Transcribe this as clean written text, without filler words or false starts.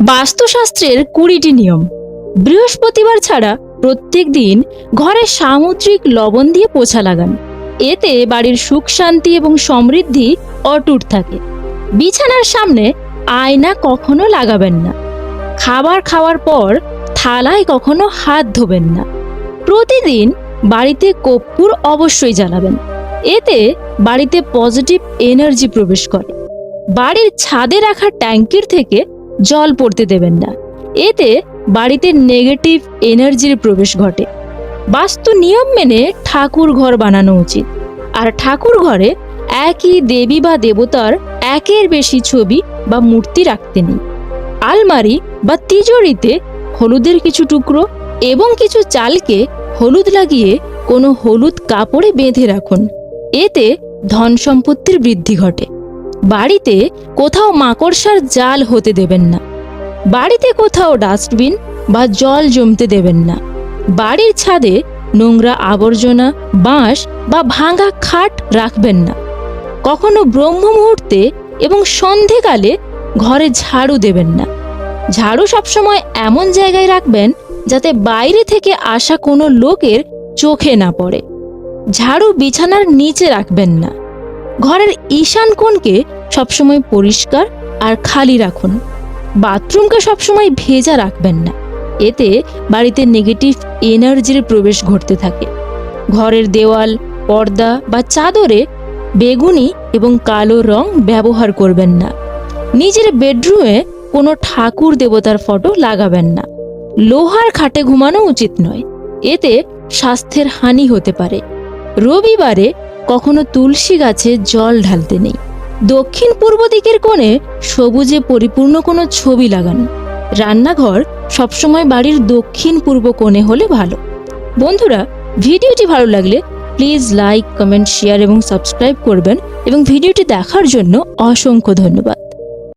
বাস্তুশাস্ত্রের 20টি নিয়ম। বৃহস্পতিবার ছাড়া প্রত্যেক দিন ঘরে সামুদ্রিক লবণ দিয়ে পোছা লাগান। এতে বাড়ির সুখ শান্তি এবং সমৃদ্ধি অটুট থাকে। বিছানার সামনে আয়না কখনো লাগাবেন না। খাবার খাওয়ার পর থালায় কখনো হাত ধোবেন না। প্রতিদিন বাড়িতে কর্পূর অবশ্যই জ্বালাবেন। এতে বাড়িতে পজিটিভ এনার্জি প্রবেশ করে। বাড়ির ছাদে রাখা ট্যাঙ্কির থেকে জল পড়তে দেবেন না। এতে বাড়িতে নেগেটিভ এনার্জির প্রবেশ ঘটে। বাস্তু নিয়ম মেনে ঠাকুর ঘর বানানো উচিত। আর ঠাকুর ঘরে একই দেবী বা দেবতার একের বেশি ছবি বা মূর্তি রাখতে নেই। আলমারি বা তিজোরিতে হলুদের কিছু টুকরো এবং কিছু চালকে হলুদ লাগিয়ে কোনো হলুদ কাপড়ে বেঁধে রাখুন। এতে ধন সম্পত্তির বৃদ্ধি ঘটে। বাড়িতে কোথাও মাকড়সার জাল হতে দেবেন না। বাড়িতে কোথাও ডাস্টবিন বা জল জমতে দেবেন না। বাড়ির ছাদে নোংরা আবর্জনা, বাঁশ বা ভাঙা খাট রাখবেন না। কখনো ব্রহ্ম মুহূর্তে এবং সন্ধেকালে ঘরে ঝাড়ু দেবেন না। ঝাড়ু সবসময় এমন জায়গায় রাখবেন যাতে বাইরে থেকে আসা কোনো লোকের চোখে না পড়ে। ঝাড়ু বিছানার নিচে রাখবেন না। ঘরের ঈশান কোণকে সবসময় পরিষ্কার আর খালি রাখুন। বাথরুমকে সবসময় ভেজা রাখবেন না। এতে বাড়িতে নেগেটিভ এনার্জির প্রবেশ ঘটতে থাকে। ঘরের দেওয়াল, পর্দা বা চাদরে বেগুনি এবং কালো রং ব্যবহার করবেন না। নিজের বেডরুমে কোনো ঠাকুর দেবতার ফটো লাগাবেন না। লোহার খাটে ঘুমানো উচিত নয়। এতে স্বাস্থ্যের হানি হতে পারে। রবিবারে কখনো তুলসী গাছে জল ঢালতে নেই। দক্ষিণ পূর্ব দিকের কোণে সবুজে পরিপূর্ণ কোনো ছবি লাগান। রান্নাঘর সবসময় বাড়ির দক্ষিণ পূর্ব কোণে হলে ভালো। বন্ধুরা, ভিডিওটি ভালো লাগলে প্লিজ লাইক, কমেন্ট, শেয়ার এবং সাবস্ক্রাইব করবেন এবং ভিডিওটি দেখার জন্য অসংখ্য ধন্যবাদ।